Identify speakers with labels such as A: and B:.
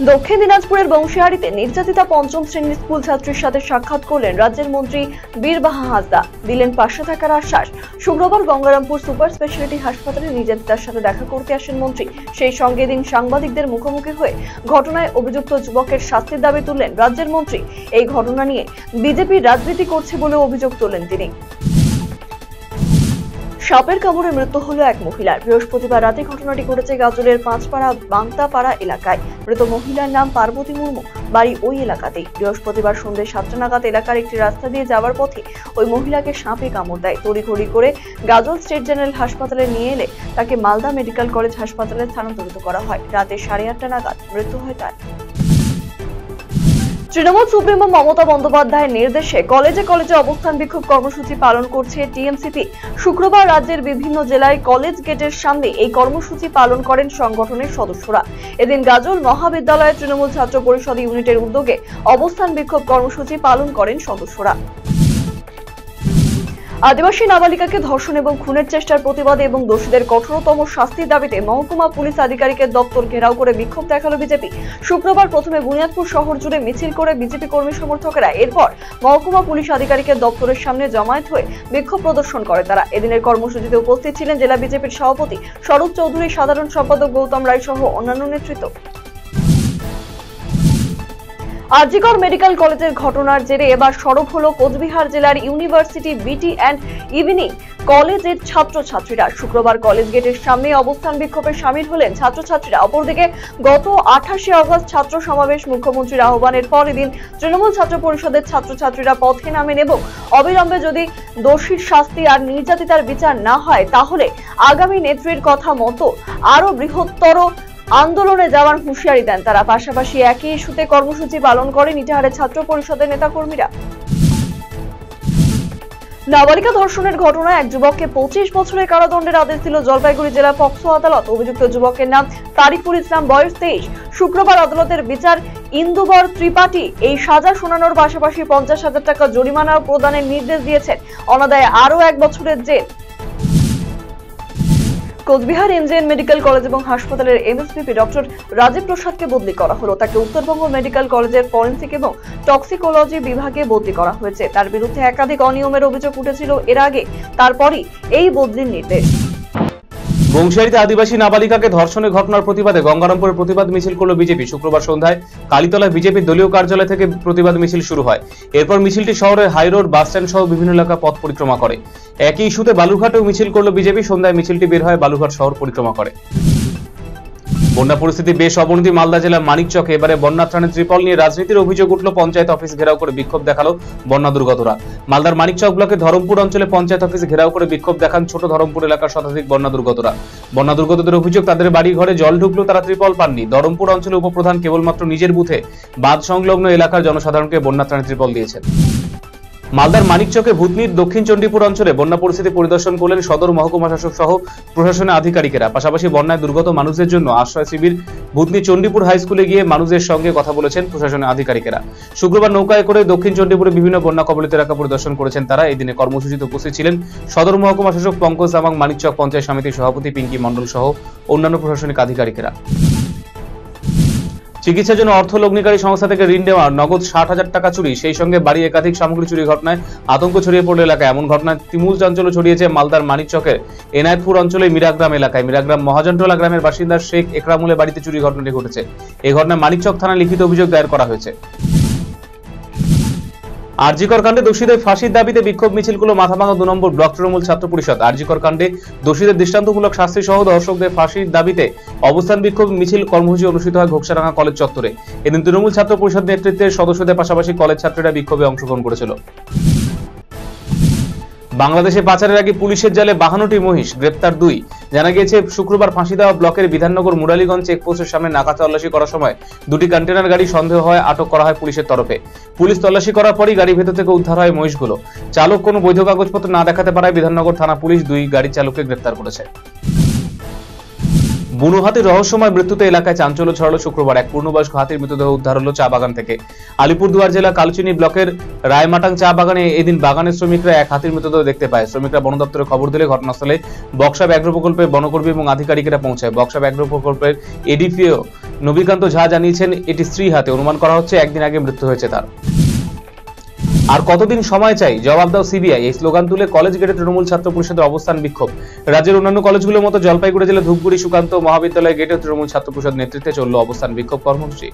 A: দক্ষিণ দিনাজপুরের বংশিয়ারিতে নির্যাতিতা পঞ্চম শ্রেণীর স্কুল ছাত্রীর সাথে সাক্ষাৎ করলেন রাজ্যের মন্ত্রী বীরবাহা হাসদা। দিলেন পাশে থাকার আশ্বাস। শুক্রবার গঙ্গারামপুর সুপার স্পেশালিটি হাসপাতালে নির্যাতিতার সাথে দেখা করতে আসেন মন্ত্রী। সেই সঙ্গে দিন সাংবাদিকদের মুখোমুখি হয়ে ঘটনায় অভিযুক্ত যুবকের শাস্তির দাবি তুললেন রাজ্যের মন্ত্রী। এই ঘটনা নিয়ে বিজেপি রাজনীতি করছে বলে অভিযোগ তোলেন তিনি। সাপের কামড়ে মৃত্যু হলো এক মহিলার। বৃহস্পতিবার রাতে ঘটনাটি ঘটেছে গাজলের পাঁচপাড়া বাংতাপাড়া এলাকায়। মৃত মহিলার নাম পার্বতী মুর্মু, বাড়ি ওই এলাকাতেই। বৃহস্পতিবার সন্ধ্যে 7টা নাগাদ এলাকার একটি রাস্তা দিয়ে যাওয়ার পথে ওই মহিলাকে সাপে কামড় দেয়। তড়িঘড়ি করে গাজল স্টেট জেনারেল হাসপাতালে নিয়ে এলে তাকে মালদা মেডিকেল কলেজ হাসপাতালে স্থানান্তরিত করা হয়। রাতে 8:30 নাগাদ মৃত্যু হয় তার। তৃণমূল সুপ্রিমো মমতা বন্দ্যোপাধ্যায়ের নির্দেশে কলেজে কলেজে অবস্থান বিক্ষোভ কর্মসূচি পালন করছে টিএমসিপি। শুক্রবার রাজ্যের বিভিন্ন জেলায় কলেজ গেটের সামনে এই কর্মসূচি পালন করেন সংগঠনের সদস্যরা। এদিন গাজল মহাবিদ্যালয়ের তৃণমূল ছাত্র পরিষদ ইউনিটের উদ্যোগে অবস্থান বিক্ষোভ কর্মসূচি পালন করেন সদস্যরা। আদিবাসী নাবালিকাকে ধর্ষণ এবং খুনের চেষ্টার প্রতিবাদে এবং দোষীদের কঠোরতম শাস্তির দাবিতে মহকুমা পুলিশ আধিকারিকের দপ্তর ঘেরাও করে বিক্ষোভ দেখালো বিজেপি। শুক্রবার প্রথমে বুনিয়াদপুর শহর জুড়ে মিছিল করে বিজেপি কর্মী সমর্থকেরা, এরপর মহকুমা পুলিশ আধিকারিকের দপ্তরের সামনে জমায়েত হয়ে বিক্ষোভ প্রদর্শন করে তারা। এদিনের কর্মসূচিতে উপস্থিত ছিলেন জেলা বিজেপির সভাপতি স্বরূপ চৌধুরী, সাধারণ সম্পাদক গৌতম রায় সহ অন্যান্য নেতৃত্ব। আরজিকর মেডিকেল কলেজের ঘটনার জেরে এবার সরব হলো কোচবিহার জেলার ইউনিভার্সিটি বিটি অ্যান্ড ইভিনিং কলেজের ছাত্রছাত্রীরা। শুক্রবার কলেজ গেটের সামনে অবস্থান বিক্ষোভে সামিল হলেন ছাত্রছাত্রীরা। অপরদিকে গত 28 আগস্ট ছাত্র সমাবেশ মুখ্যমন্ত্রীর আহ্বানের পর এদিন তৃণমূল ছাত্র পরিষদের ছাত্রছাত্রীরা পথে নামেন এবং অবিলম্বে যদি দোষীর শাস্তি আর নির্যাতিতার বিচার না হয় তাহলে আগামী নেত্রীর কথা মতো আরো বৃহত্তর আন্দোলনে যাওয়ার হুঁশিয়ারি দেন তারা। পাশাপাশি একই ইস্যুতে কর্মসূচি পালন করেন ইটাহারের ছাত্র পরিষদের নেতাকর্মীরা। নাবালিকা ধর্ষণের ঘটনায় এক যুবককে 25 বছরের কারাদণ্ডের আদেশ দিল জলপাইগুড়ি জেলা পক্সো আদালত। অভিযুক্ত যুবকের নাম তারিকুল ইসলাম, বয়স 23। শুক্রবার আদালতের বিচার ইন্দুবর ত্রিপাঠী এই সাজা শোনানোর পাশাপাশি 50,000 টাকা জরিমানা প্রদানের নির্দেশ দিয়েছেন। অনাদায়ে আরও 1 বছরের জেল। কোচবিহার এমজেএন মেডিকেল কলেজ এবং হাসপাতালের এমএসপিপি ডক্টর রাজীব প্রসাদকে বদলি করা হলো। তাকে উত্তরবঙ্গ মেডিকেল কলেজের ফরেন্সিক এবং টক্সিকোলজি বিভাগে বদলি করা হয়েছে। তার বিরুদ্ধে একাধিক অনিয়মের অভিযোগ উঠেছিল এর আগে, তারপরই এই বদলির নির্দেশ।
B: বংশিয়ারিতে আদিবাসী নাবালিকাকে ধর্ষণের ঘটনার প্রতিবাদে গঙ্গারামপুরে প্রতিবাদ মিছিল করল বিজেপি। শুক্রবার সন্ধ্যায় কালীতলা বিজেপির দলীয় কার্যালয় থেকে প্রতিবাদ মিছিল শুরু হয়। এরপর মিছিলটি শহরের হাইরোড, বাস স্ট্যান্ড সহ বিভিন্ন এলাকা পথ পরিক্রমা করে। একই ইস্যুতে বালুরঘাটেও মিছিল করল বিজেপি। সন্ধ্যায় মিছিলটি বের হয় বালুরঘাট শহর পরিক্রমা করে। বন্যা পরিস্থিতি বেশ অবনতি মালদা জেলার মানিকচকে। এবারে বন্যা ত্রাণে ত্রিপল নিয়ে রাজনীতির অভিযোগ উঠল। পঞ্চায়েত অফিস ঘেরাও করে বিক্ষোভ দেখালো বন্যা দুর্গতরা। মালদার মানিকচক ব্লকের ধরমপুর অঞ্চলে পঞ্চায়েত অফিস ঘেরাও করে বিক্ষোভ দেখান ছোট ধরমপুর এলাকার শতাধিক বন্যা দুর্গতরা। বন্যা দুর্গতদের অভিযোগ, তাদের বাড়ি ঘরে জল ঢুকলেও তারা ত্রিপল পাননি। ধরমপুর অঞ্চলে উপপ্রধান কেবলমাত্র নিজের বুথে বাঁধ সংলগ্ন এলাকার জনসাধারণকে বন্যা ত্রাণে ত্রিপল দিয়েছেন। মালদার মানিকচকে ভূতনির দক্ষিণ চণ্ডীপুর অঞ্চলে বন্যা পরিস্থিতি পরিদর্শন করলেন সদর মহকুমা শাসক সহ প্রশাসনের আধিকারিকেরা। পাশাপাশি বন্যায় দুর্গত মানুষদের জন্য আশ্রয় শিবির ভূতনি চণ্ডীপুর হাই স্কুলে গিয়ে মানুষদের সঙ্গে কথা বলেছেন প্রশাসনের আধিকারিকেরা। শুক্রবার নৌকায় করে দক্ষিণ চণ্ডীপুরে বিভিন্ন বন্যা কবলিত এলাকা পরিদর্শন করেছেন তারা। এই দিনে কর্মসূচিতে উপস্থিত ছিলেন সদর মহকুমা শাসক পঙ্কজ দামাং, মানিকচক পঞ্চায়েত সমিতির সভাপতি পিঙ্কি মণ্ডল সহ অন্যান্য প্রশাসনিক আধিকারিকেরা। চিকিৎসার জন্য অর্থ লগ্নিকারী সংস্থা থেকে ঋণ দেওয়া, নগদ 60,000 টাকা চুরি, সেই সঙ্গে বাড়ি একাধিক সামগ্রী চুরি ঘটনায় আতঙ্ক ছড়িয়ে পড়ল এলাকায়। এমন ঘটনায় তুমুল চাঞ্চল্য ছড়িয়েছে মালদার মানিকচকের এনায়েতপুর অঞ্চলে মিরাগ্রাম এলাকায়। মিরাগ্রাম মহাজনটোলা গ্রামের বাসিন্দা শেখ একরামুলের বাড়িতে চুরি ঘটনাটি ঘটেছে। এই ঘটনায় মানিকচক থানায় লিখিত অভিযোগ দায়ের করা হয়েছে। আরজিকর কাণ্ডে দোষীদের ফাঁসির দাবিতে বিক্ষোভ মিছিল করল মাথাভাঙা 2 নম্বর ব্লক তৃণমূল ছাত্র পরিষদ। আরজিকর কাণ্ডে দোষীদের দৃষ্টান্তমূলক শাস্তি সহ দর্শকদের ফাঁসির দাবিতে অবস্থান বিক্ষোভ মিছিল কর্মসূচি অনুষ্ঠিত হয় ঘোকসাডাঙ্গা কলেজ চত্বরে। এদিন তৃণমূল ছাত্র পরিষদ নেতৃত্বের সদস্যদের পাশাপাশি কলেজ ছাত্রীরা বিক্ষোভে অংশগ্রহণ করেছিল। বাংলাদেশে পাচারের আগে পুলিশের জালে 52টি মহিষ, গ্রেপ্তার 2। জানা গিয়েছে শুক্রবার ফাঁসি দেওয়া ব্লকের বিধাননগর মুরালীগঞ্জ চেকপোস্টের সামনে নাকা তল্লাশি করার সময় 2টি কন্টেনার গাড়ি সন্দেহ হয় আটক করা হয় পুলিশের তরফে। পুলিশ তল্লাশি করার পরই গাড়ির ভেতর থেকে উদ্ধার হয় মহিষগুলো। চালক কোনো বৈধ কাগজপত্র না দেখাতে পারায় বিধাননগর থানা পুলিশ 2 গাড়ির চালককে গ্রেপ্তার করেছে। বুনো হাতির রহস্যময় মৃত্যুতে এলাকায় চাঞ্চল্য ছড়ালো শুক্রবার। এক পূর্ণবয়স্ক হাতির মৃতদেহ উদ্ধার হলো চা বাগান থেকে। আলিপুরদুয়ার জেলা কালচিনি ব্লকের রায়মাটাং চা বাগানে এদিন বাগানের শ্রমিকরা এক হাতির মৃতদেহ দেখতে পায়। শ্রমিকরা বন দপ্তরে খবর দিলে ঘটনাস্থলে বক্সা ব্যাঘ্র প্রকল্পের বনকর্মী এবং আধিকারিকেরা পৌঁছায়। বক্সা ব্যাঘ্র প্রকল্পের এডিপিও নবীকান্ত ঝা জানিয়েছেন এটি স্ত্রী হাতে, অনুমান করা হচ্ছে একদিন আগে মৃত্যু হয়েছে তার। আর কতদিন সময় চাই, জবাব দাও সিবিআই, এই স্লোগান তুলে কলেজ গেটে তৃণমূল ছাত্র পরিষদের অবস্থান বিক্ষোভ। রাজ্যের অন্যান্য কলেজগুলোর মতো জলপাইগুড়ি জেলা ধূপগুড়ি সুকান্ত মহাবিদ্যালয় গেটে তৃণমূল ছাত্র পরিষদ নেতৃত্বে চলল অবস্থান বিক্ষোভ কর্মসূচি।